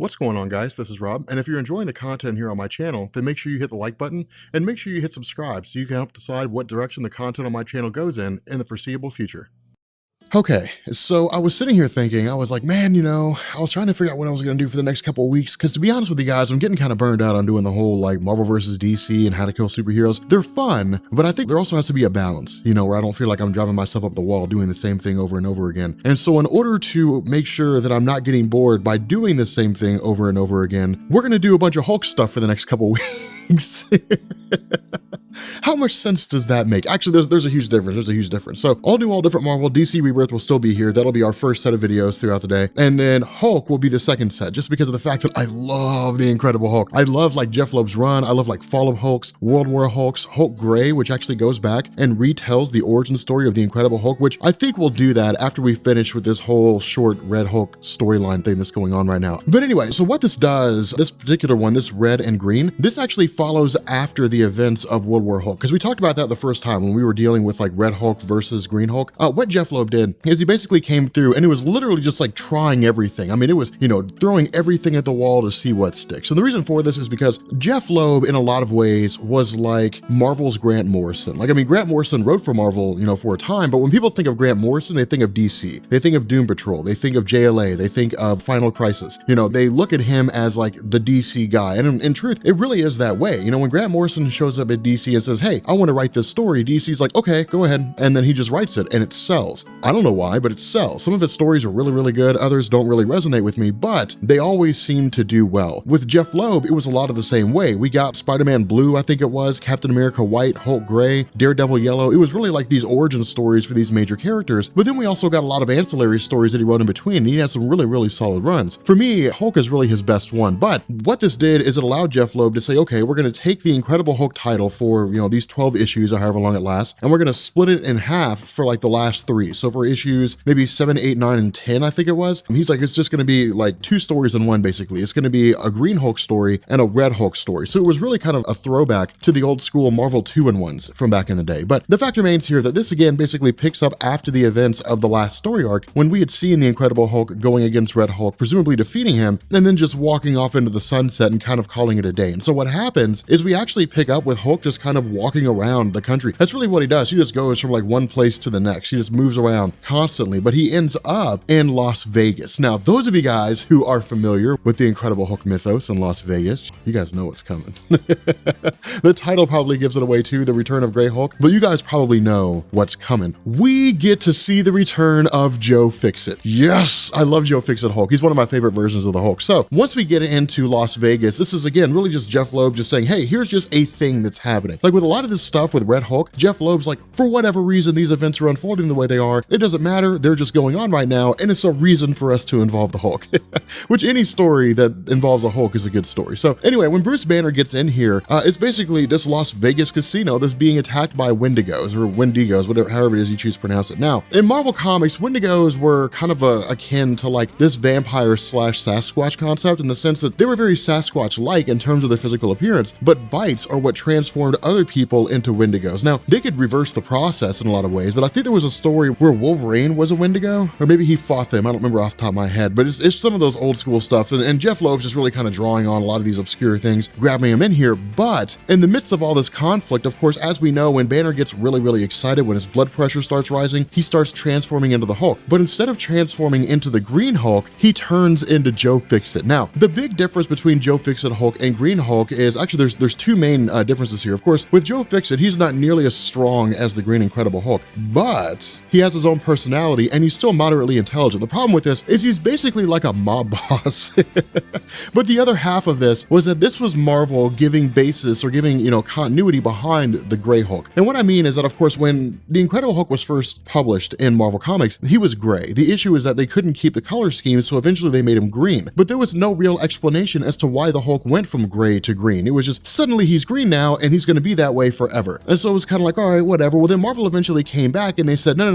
What's going on, guys? This is Rob, and if you're enjoying the content here on my channel, then make sure you hit the like button and make sure you hit subscribe so you can help decide what direction the content on my channel goes in the foreseeable future. Okay, so I was sitting here thinking, I was like, man, I was trying to figure out what I was going to do for the next couple of weeks, because to be honest with you guys, I'm getting kind of burned out on doing the whole like Marvel versus DC and how to kill superheroes. They're fun, but I think there also has to be a balance, where I don't feel like I'm driving myself up the wall doing the same thing over and over again. And so in order to make sure that I'm not getting bored by doing the same thing over and over again, we're going to do a bunch of Hulk stuff for the next couple of weeks. How much sense does that make? Actually, there's a huge difference. There's a huge difference. So all new, all different Marvel. DC Rebirth will still be here. That'll be our first set of videos throughout the day. And then Hulk will be the second set, just because of the fact that I love the Incredible Hulk. I love like Jeff Loeb's run. I love like Fall of Hulks, World War Hulks, Hulk Gray, which actually goes back and retells the origin story of the Incredible Hulk, which I think we'll do that after we finish with this whole short Red Hulk storyline thing that's going on right now. But anyway, so what this does, this particular one, this red and green, this actually follows after the events of World War Hulk, because we talked about that the first time when we were dealing with like Red Hulk versus Green Hulk. What Jeff Loeb did is he basically came through and it was literally just like trying everything. I mean, it was, throwing everything at the wall to see what sticks. And the reason for this is because Jeff Loeb, in a lot of ways, was like Marvel's Grant Morrison. Like, I mean, Grant Morrison wrote for Marvel, for a time, but when people think of Grant Morrison, they think of DC. They think of Doom Patrol. They think of JLA. They think of Final Crisis. They look at him as like the DC guy. And in truth, it really is that way. When Grant Morrison shows up at DC and says, hey, I want to write this story, DC's like, okay, go ahead. And then he just writes it and it sells. I don't know why, but it sells. Some of his stories are really, really good. Others don't really resonate with me, but they always seem to do well. With Jeff Loeb, it was a lot of the same way. We got Spider-Man Blue, I think it was, Captain America White, Hulk Gray, Daredevil Yellow. It was really like these origin stories for these major characters. But then we also got a lot of ancillary stories that he wrote in between. And he had some really, really solid runs. For me, Hulk is really his best one. But what this did is it allowed Jeff Loeb to say, okay, we're going to take the Incredible Hulk title for, these 12 issues or however long it lasts, and we're going to split it in half for like the last 3. So for issues maybe 7, 8, 9, and 10, I think it was, he's like, it's just going to be like 2 stories in one, basically. It's going to be a Green Hulk story and a Red Hulk story. So it was really kind of a throwback to the old school Marvel 2-in-1s from back in the day. But the fact remains here that this again basically picks up after the events of the last story arc, when we had seen the Incredible Hulk going against Red Hulk, presumably defeating him, and then just walking off into the sunset and kind of calling it a day. And so what happens is we actually pick up with Hulk just kind of walking around the country. That's really what he does. He just goes from like one place to the next. He just moves around constantly, but he ends up in Las Vegas. Now, those of you guys who are familiar with the Incredible Hulk mythos in Las Vegas, you guys know what's coming. The title probably gives it away too, The Return of Grey Hulk, but you guys probably know what's coming. We get to see the return of Joe Fixit. Yes, I love Joe Fixit Hulk. He's one of my favorite versions of the Hulk. So once we get into Las Vegas, this is again really just Jeff Loeb just saying, hey, here's just a thing that's happening. Like with a lot of this stuff with Red Hulk, Jeff Loeb's like, for whatever reason, these events are unfolding the way they are. It doesn't matter. They're just going on right now. And it's a reason for us to involve the Hulk, which any story that involves a Hulk is a good story. So anyway, when Bruce Banner gets in here, it's basically this Las Vegas casino that's being attacked by Wendigos or Wendigos, whatever, however it is you choose to pronounce it. Now, in Marvel Comics, Wendigos were kind of akin to like this vampire / Sasquatch concept, in the sense that they were very Sasquatch-like in terms of their physical appearance, but bites are what transformed other people into Wendigos. Now, they could reverse the process in a lot of ways, but I think there was a story where Wolverine was a Wendigo, or maybe he fought them. I don't remember off the top of my head, but it's some of those old school stuff. And Jeff Loeb's just really kind of drawing on a lot of these obscure things, grabbing him in here. But in the midst of all this conflict, of course, as we know, when Banner gets really, really excited, when his blood pressure starts rising, he starts transforming into the Hulk. But instead of transforming into the Green Hulk, he turns into Joe Fixit. Now, the big difference between Joe Fixit Hulk and Green Hulk is actually there's 2 main differences here. Of course, with Joe Fixit, he's not nearly as strong as the Green Incredible Hulk, but he has his own personality and he's still moderately intelligent. The problem with this is he's basically like a mob boss. But the other half of this was that this was Marvel giving basis or giving, continuity behind the Gray Hulk. And what I mean is that, of course, when the Incredible Hulk was first published in Marvel Comics, he was gray. The issue is that they couldn't keep the color scheme, so eventually they made him green. But there was no real explanation as to why the Hulk went from gray to green. It was just suddenly he's green now and he's going to to be that way forever. And so it was kind of like, all right, whatever. Well, then Marvel eventually came back and they said, no.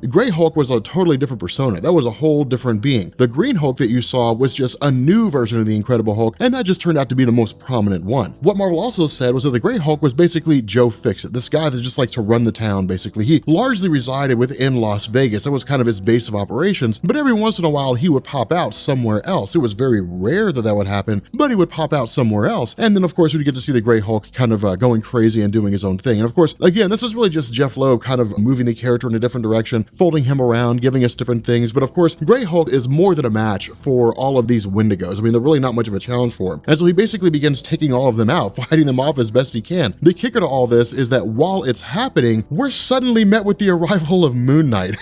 Grey Hulk was a totally different persona. That was a whole different being. The Green Hulk that you saw was just a new version of the Incredible Hulk, and that just turned out to be the most prominent one. What Marvel also said was that the Grey Hulk was basically Joe Fixit, this guy that just liked to run the town, basically. He largely resided within Las Vegas. That was kind of his base of operations, but every once in a while he would pop out somewhere else. It was very rare that would happen, but he would pop out somewhere else. And then of course we'd get to see the Grey Hulk kind of going crazy and doing his own thing. And of course, again, this is really just Jeff Loeb kind of moving the character in a different direction, folding him around, giving us different things. But of course, Grey Hulk is more than a match for all of these Wendigos. I mean, they're really not much of a challenge for him. And so he basically begins taking all of them out, fighting them off as best he can. The kicker to all this is that while it's happening, we're suddenly met with the arrival of Moon Knight.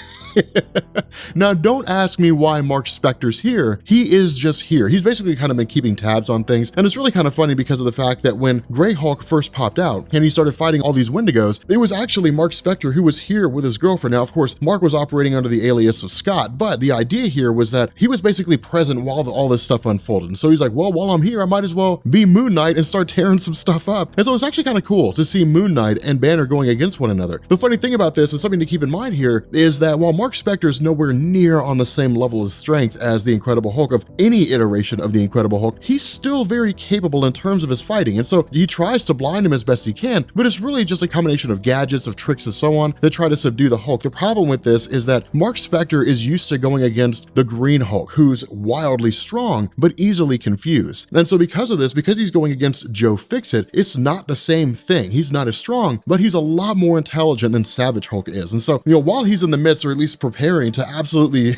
Now, don't ask me why Mark Spector's here. He is just here. He's basically kind of been keeping tabs on things. And it's really kind of funny because of the fact that when Grey Hulk first popped out and he started fighting all these Wendigos, it was actually Mark Spector who was here with his girlfriend. Now, of course, Mark was operating under the alias of Scott, but the idea here was that he was basically present while all this stuff unfolded. And so he's like, well, while I'm here, I might as well be Moon Knight and start tearing some stuff up. And so it's actually kind of cool to see Moon Knight and Banner going against one another. The funny thing about this, and something to keep in mind here, is that while Mark Spector is nowhere near on the same level of strength as the Incredible Hulk of any iteration of the Incredible Hulk, he's still very capable in terms of his fighting. And so he tries to blind him as best he can, but it's really just a combination of gadgets, of tricks and so on that try to subdue the Hulk. The problem with this is that Mark Spector is used to going against the Green Hulk, who's wildly strong, but easily confused. And so because of this, because he's going against Joe Fixit, it's not the same thing. He's not as strong, but he's a lot more intelligent than Savage Hulk is. And so, while he's in the midst, or at least preparing to absolutely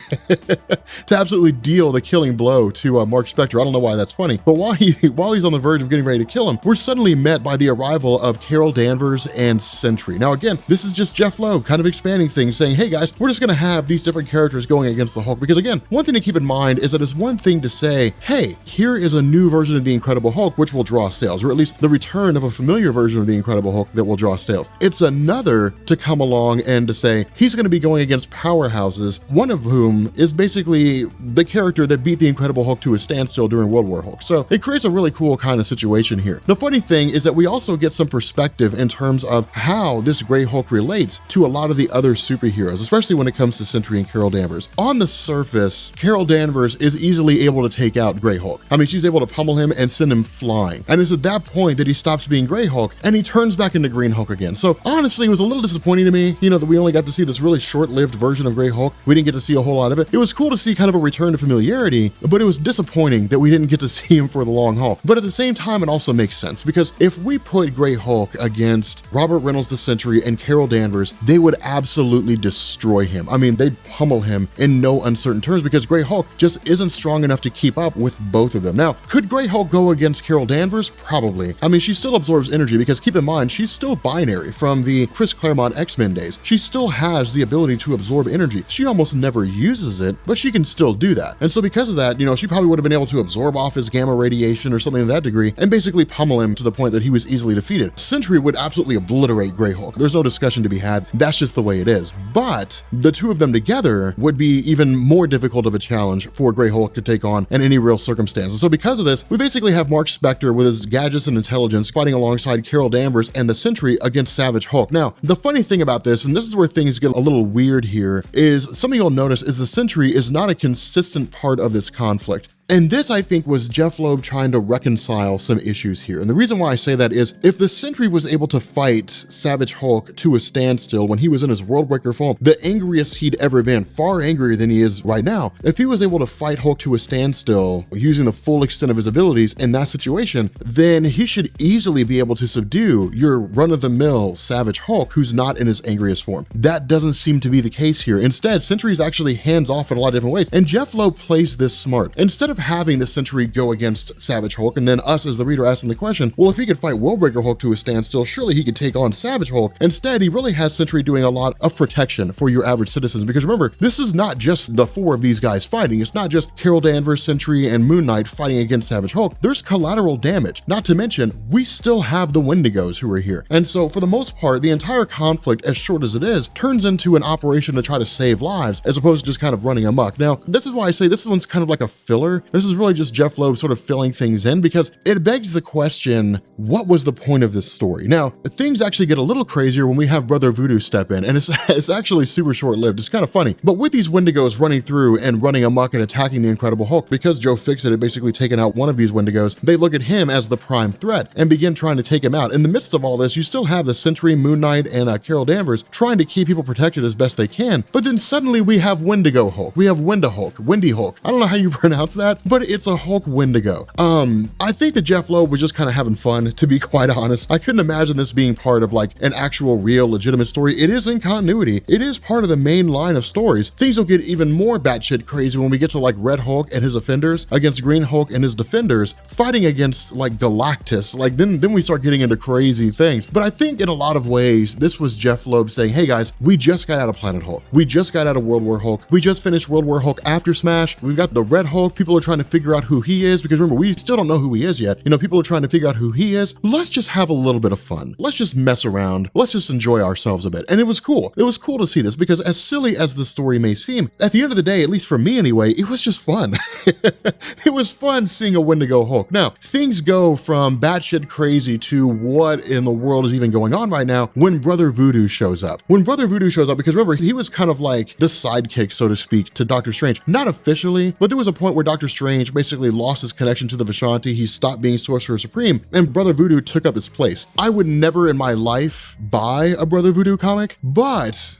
deal the killing blow to Mark Spector. I don't know why that's funny, but while he's on the verge of getting ready to kill him, we're suddenly met by the arrival of Carol Danvers and Sentry. Now again, this is just Jeff Loeb kind of expanding things, saying, hey guys, we're just gonna have these different characters going against the Hulk, because again, one thing to keep in mind is that it's one thing to say, hey, here is a new version of the Incredible Hulk which will draw sales, or at least the return of a familiar version of the Incredible Hulk that will draw sales. It's another to come along and to say he's going to be going against powerhouses, one of whom is basically the character that beat the Incredible Hulk to a standstill during World War Hulk. So it creates a really cool kind of situation here. The funny thing is that we also get some perspective in terms of how this Grey Hulk relates to a lot of the other superheroes, especially when it comes to Sentry and Carol Danvers. On the surface, Carol Danvers is easily able to take out Grey Hulk. I mean, she's able to pummel him and send him flying. And it's at that point that he stops being Grey Hulk and he turns back into Green Hulk again. So honestly, it was a little disappointing to me, that we only got to see this really short-lived version of Grey Hulk. We didn't get to see a whole lot of it. It was cool to see kind of a return to familiarity, but it was disappointing that we didn't get to see him for the long haul. But at the same time, it also makes sense, because if we put Grey Hulk against Robert Reynolds the Sentry and Carol Danvers, they would absolutely destroy him. I mean, they'd pummel him in no uncertain terms, because Grey Hulk just isn't strong enough to keep up with both of them. Now, could Grey Hulk go against Carol Danvers? Probably. I mean, she still absorbs energy, because keep in mind, she's still binary from the Chris Claremont X-Men days. She still has the ability to absorb energy. She almost never uses it, but she can still do that. And so because of that, she probably would have been able to absorb off his gamma radiation or something to that degree and basically pummel him to the point that he was easily defeated. Sentry would absolutely obliterate Grey Hulk. There's no discussion to be had. That's just the way it is. But the two of them together would be even more difficult of a challenge for Grey Hulk to take on in any real circumstance. And so because of this, we basically have Mark Spector with his gadgets and intelligence fighting alongside Carol Danvers and the Sentry against Savage Hulk. Now, the funny thing about this, and this is where things get a little weird here, is something you'll notice is the Sentry is not a consistent part of this conflict. And this, I think, was Jeff Loeb trying to reconcile some issues here. And the reason why I say that is, if the Sentry was able to fight Savage Hulk to a standstill when he was in his Worldbreaker form, the angriest he'd ever been, far angrier than he is right now, if he was able to fight Hulk to a standstill using the full extent of his abilities in that situation, then he should easily be able to subdue your run-of-the-mill Savage Hulk who's not in his angriest form. That doesn't seem to be the case here. Instead, Sentry is actually hands-off in a lot of different ways, and Jeff Loeb plays this smart. Instead of having the Sentry go against Savage Hulk and then us as the reader asking the question, well, if he could fight Worldbreaker Hulk to a standstill, surely he could take on Savage Hulk. Instead, he really has Sentry doing a lot of protection for your average citizens, because remember, this is not just the four of these guys fighting. It's not just Carol Danvers, Sentry, and Moon Knight fighting against Savage Hulk. There's collateral damage. Not to mention, we still have the Wendigos who are here. And so for the most part, the entire conflict, as short as it is, turns into an operation to try to save lives, as opposed to just kind of running amok. Now, this is why I say this one's kind of like a filler. This is really just Jeff Loeb sort of filling things in because it begs the question, what was the point of this story? Now, things actually get a little crazier when we have Brother Voodoo step in, and it's actually super short-lived. It's kind of funny. But with these Wendigos running through and running amok and attacking the Incredible Hulk, because Joe Fixit had basically taken out one of these Wendigos, they look at him as the prime threat and begin trying to take him out. In the midst of all this, you still have the Sentry, Moon Knight, and Carol Danvers trying to keep people protected as best they can. But then suddenly we have Wendigo Hulk. We have Wendy Hulk. I don't know how you pronounce that, but it's a Hulk Wendigo. I think that Jeff Loeb was just kind of having fun, to be quite honest. I couldn't imagine this being part of like an actual, real, legitimate story. It is in continuity. It is part of the main line of stories. Things will get even more batshit crazy when we get to like Red Hulk and his offenders against Green Hulk and his defenders fighting against like Galactus. Like then we start getting into crazy things. But I think in a lot of ways, this was Jeff Loeb saying, hey guys, we just got out of Planet Hulk. We just got out of World War Hulk. We just finished World War Hulk after Smash. We've got the Red Hulk. People are trying to figure out who he is because remember, we still don't know who he is yet. You know, people are trying to figure out who he is. Let's just have a little bit of fun. Let's just mess around. Let's just enjoy ourselves a bit. And it was cool. It was cool to see this because as silly as the story may seem, at the end of the day, at least for me anyway, it was just fun. It was fun seeing a Wendigo Hulk. Now, things go from batshit crazy to what in the world is even going on right now when Brother Voodoo shows up. When Brother Voodoo shows up, because remember, he was kind of like the sidekick, so to speak, to Doctor Strange. Not officially, but there was a point where Doctor Strange basically lost his connection to the Vishanti. He stopped being Sorcerer Supreme, and Brother Voodoo took up his place. I would never in my life buy a Brother Voodoo comic, but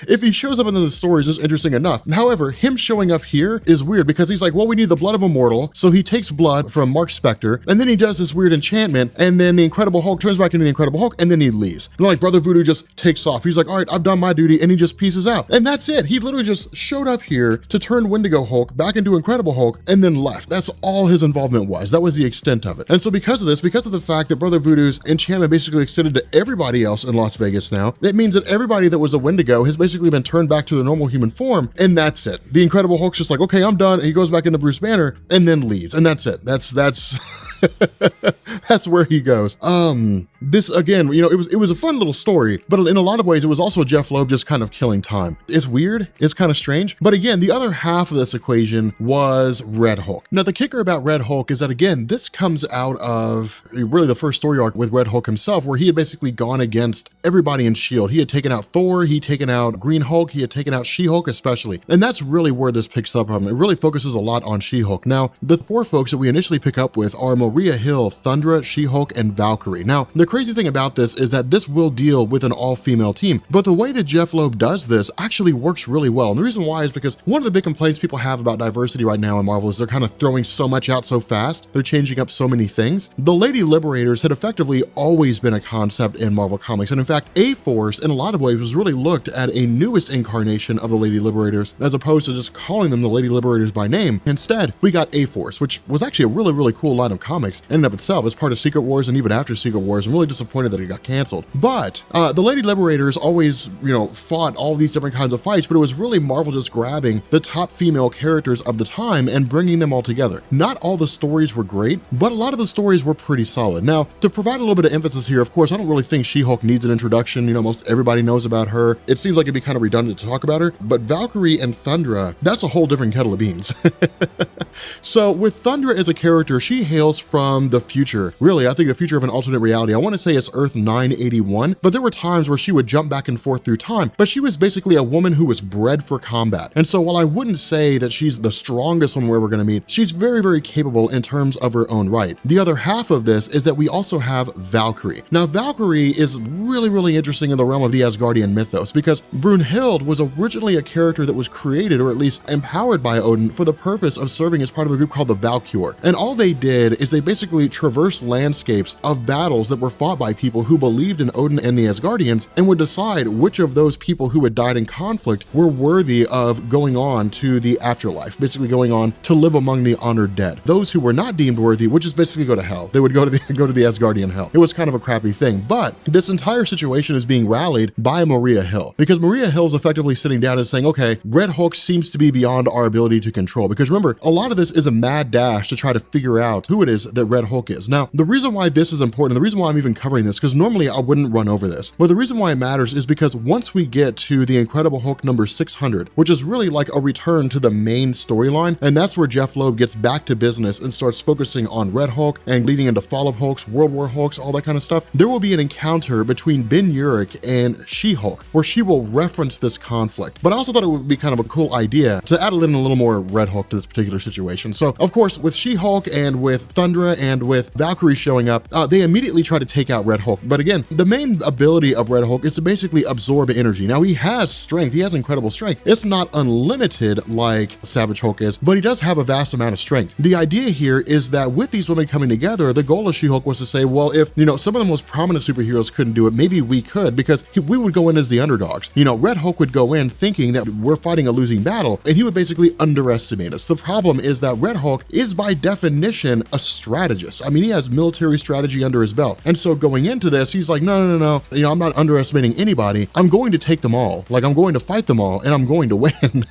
if he shows up in the stories, it's interesting enough. However, him showing up here is weird because he's like, well, we need the blood of a mortal. So he takes blood from Mark Spector, and then he does this weird enchantment, and then the Incredible Hulk turns back into the Incredible Hulk, and then he leaves. And like Brother Voodoo just takes off. He's like, all right, I've done my duty, and he just pieces out. And that's it. He literally just showed up here to turn Wendigo Hulk back into Incredible Hulk, and then left. That's all his involvement was. That was the extent of it. And so because of this, because of the fact that Brother Voodoo's enchantment basically extended to everybody else in Las Vegas now, it means that everybody that was a Wendigo has basically been turned back to their normal human form, and that's it. The Incredible Hulk's just like, okay, I'm done, and he goes back into Bruce Banner, and then leaves, and that's it. That's that's where he goes. This again, you know, it was a fun little story, but in a lot of ways, it was also Jeff Loeb just kind of killing time. It's weird, it's kind of strange, but again, the other half of this equation was Red Hulk. Now, the kicker about Red Hulk is that again, this comes out of really the first story arc with Red Hulk himself, where he had basically gone against everybody in S.H.I.E.L.D. He had taken out Thor, he had taken out Green Hulk, he had taken out She-Hulk especially, and that's really where this picks up from. It really focuses a lot on She-Hulk. Now, the four folks that we initially pick up with are Maria Hill, Thundra, She-Hulk, and Valkyrie. Now, the crazy thing about this is that this will deal with an all-female team, but the way that Jeff Loeb does this actually works really well. And the reason why is because one of the big complaints people have about diversity right now in Marvel is they're kind of throwing so much out so fast. They're changing up so many things. The Lady Liberators had effectively always been a concept in Marvel Comics. And in fact, A-Force in a lot of ways was really looked at a newest incarnation of the Lady Liberators as opposed to just calling them the Lady Liberators by name. Instead, we got A-Force, which was actually a really, really cool line of comics in and of itself as part of Secret Wars and even after Secret Wars. I'm really disappointed that it got canceled. But the Lady Liberators always, you know, fought all these different kinds of fights, but it was really Marvel just grabbing the top female characters of the time and bringing them all together. Not all the stories were great, but a lot of the stories were pretty solid. Now, to provide a little bit of emphasis here, of course, I don't really think She-Hulk needs an introduction. You know, most everybody knows about her. It seems like it'd be kind of redundant to talk about her, but Valkyrie and Thundra, that's a whole different kettle of beans. So with Thundra as a character, she hails from the future. Really, I think the future of an alternate reality. I want to say it's Earth 981, but there were times where she would jump back and forth through time, but she was basically a woman who was bred for combat. And so while I wouldn't say that she's the strongest one we're ever going to meet, she's very, very capable in terms of her own right. The other half of this is that we also have Valkyrie. Now, Valkyrie is really, really interesting in the realm of the Asgardian mythos because Brunhild was originally a character that was created, or at least empowered by Odin, for the purpose of serving as part of a group called the Valkyr. And all they did is they basically traversed landscapes of battles that were fought by people who believed in Odin and the Asgardians and would decide which of those people who had died in conflict were worthy of going on to the afterlife, basically going on to live among the honored dead. Those who were not deemed worthy would just basically go to hell. They would go to the Asgardian hell. It was kind of a crappy thing, but this entire situation is being rallied by Maria Hill because Maria Hill is effectively sitting down and saying, okay, Red Hulk seems to be beyond our ability to control. Because remember, a lot of this is a mad dash to try to figure out who it is is that Red Hulk is. Now, the reason why this is important, the reason why I'm even covering this, because normally I wouldn't run over this, but the reason why it matters is because once we get to the Incredible Hulk number 600, which is really like a return to the main storyline, and that's where Jeph Loeb gets back to business and starts focusing on Red Hulk and leading into Fall of Hulks, World War Hulks, all that kind of stuff, there will be an encounter between Ben Urich and She-Hulk, where she will reference this conflict. But I also thought it would be kind of a cool idea to add a little more Red Hulk to this particular situation. So, of course, with She-Hulk and with Thundra and with Valkyrie showing up, they immediately try to take out Red Hulk. But again, the main ability of Red Hulk is to basically absorb energy. Now, he has strength. He has incredible strength. It's not unlimited like Savage Hulk is, but he does have a vast amount of strength. The idea here is that with these women coming together, the goal of She-Hulk was to say, well, if, some of the most prominent superheroes couldn't do it, maybe we could, because we would go in as the underdogs. Red Hulk would go in thinking that we're fighting a losing battle, and he would basically underestimate us. The problem is that Red Hulk is by definition a strategist. I mean, he has military strategy under his belt. And so going into this, he's like, no. I'm not underestimating anybody. I'm going to take them all. Like, I'm going to fight them all, and I'm going to win.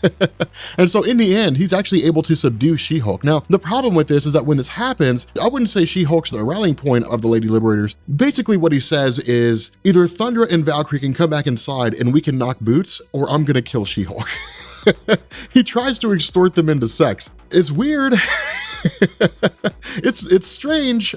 And so in the end, he's actually able to subdue She-Hulk. Now, the problem with this is that when this happens, I wouldn't say She-Hulk's the rallying point of the Lady Liberators. Basically, what he says is either Thundra and Valkyrie can come back inside and we can knock boots, or I'm gonna kill She-Hulk. He tries to extort them into sex. It's weird. It's strange.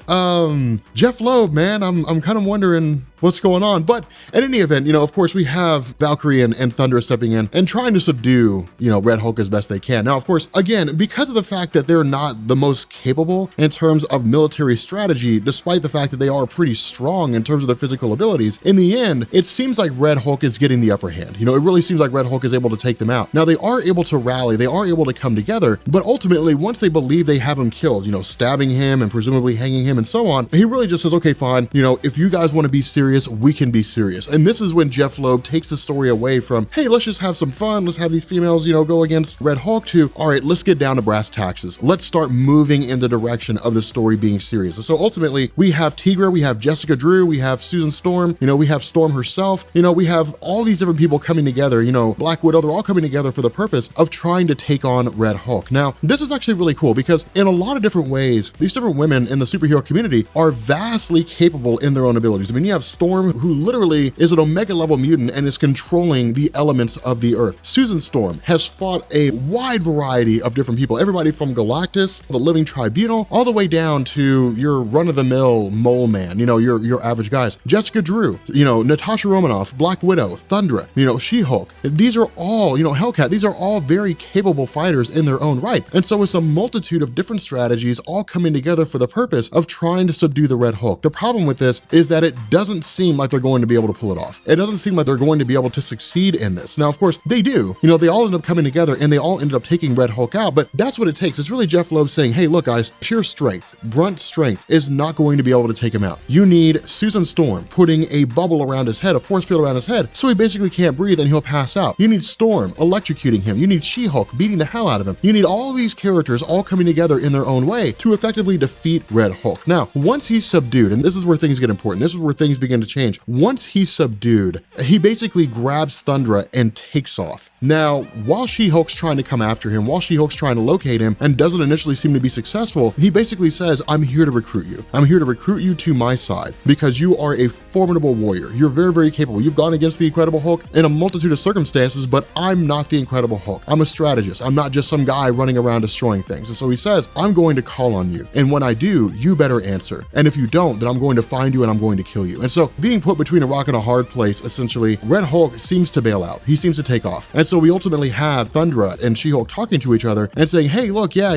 Jeph Loeb, man, I'm kind of wondering what's going on. But at any event, of course, we have Valkyrie and Thundra stepping in and trying to subdue, Red Hulk as best they can. Now, of course, again, because of the fact that they're not the most capable in terms of military strategy, despite the fact that they are pretty strong in terms of their physical abilities, in the end, it seems like Red Hulk is getting the upper hand. It really seems like Red Hulk is able to take them out. Now, they are able to rally, they are able to come together, but ultimately, once they believe they have him killed, stabbing him and presumably hanging him and so on, he really just says, okay, fine, if you guys want to be serious, we can be serious. And this is when Jeph Loeb takes the story away from, hey, let's just have some fun, let's have these females, go against Red Hulk, to, all right, let's get down to brass taxes. Let's start moving in the direction of the story being serious. And so ultimately, we have Tigra, we have Jessica Drew, we have Susan Storm, we have Storm herself, we have all these different people coming together, Black Widow, they're all coming together for the purpose of trying to take on Red Hulk. Now, this is actually really cool because in a lot of different ways, these different women in the superhero community are vastly capable in their own abilities. I mean, you have Storm, who literally is an Omega level mutant and is controlling the elements of the Earth. Susan Storm has fought a wide variety of different people, everybody from Galactus, the Living Tribunal, all the way down to your run-of-the-mill mole man, your average guys. Jessica Drew, Natasha Romanoff, Black Widow, Thundra, She-Hulk. These are all, Hellcat, these are all very capable fighters in their own right. And so it's a multitude of different strategies all coming together for the purpose of trying to subdue the Red Hulk. The problem with this is that it doesn't seem like they're going to be able to pull it off. It doesn't seem like they're going to be able to succeed in this. Now, of course, they do. They all end up coming together and they all ended up taking Red Hulk out, but that's what it takes. It's really Jeph Loeb saying, hey, look, guys, sheer strength, brunt strength is not going to be able to take him out. You need Susan Storm putting a bubble around his head, a force field around his head, so he basically can't breathe and he'll pass out. You need Storm electrocuting him. You need She-Hulk beating the hell out of him. You need all these characters all coming together in their own way to effectively defeat Red Hulk. Now, once he's subdued, and this is where things get important, this is where things begin to change. Once he's subdued, he basically grabs Thundra and takes off. Now, while She-Hulk's trying to come after him, while She-Hulk's trying to locate him and doesn't initially seem to be successful, he basically says, I'm here to recruit you. I'm here to recruit you to my side because you are a formidable warrior. You're very, very capable. You've gone against the Incredible Hulk in a multitude of circumstances, but I'm not the Incredible Hulk. I'm a strategist. I'm not just some guy running around destroying things. And so he says, I'm going to call on you. And when I do, you better answer. And if you don't, then I'm going to find you and I'm going to kill you. And so being put between a rock and a hard place, essentially, Red Hulk seems to bail out. He seems to take off. And so we ultimately have Thundra and She-Hulk talking to each other and saying, hey, look, yeah,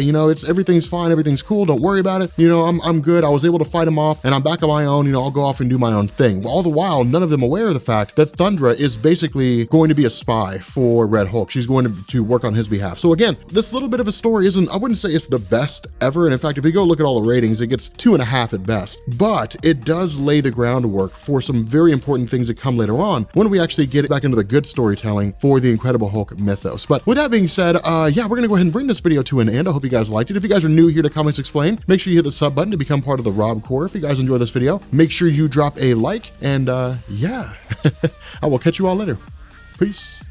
everything's fine. Everything's cool. Don't worry about it. I'm good. I was able to fight him off and I'm back on my own. I'll go off and do my own thing. All the while, none of them aware of the fact that Thundra is basically going to be a spy for Red Hulk. She's going to work on his behalf. So again, this little bit of a story I wouldn't say it's the best ever. And in fact, if you go look at all the ratings, it gets 2.5 at best, but it does lay the groundwork for some very important things that come later on when we actually get back into the good storytelling for the Incredible Hulk mythos. But with that being said, yeah, we're gonna go ahead and bring this video to an end. I hope you guys liked it. If you guys are new here to Comics Explained, make sure you hit the sub button to become part of the Rob Core. If you guys enjoy this video, make sure you drop a like and yeah, I will catch you all later. Peace.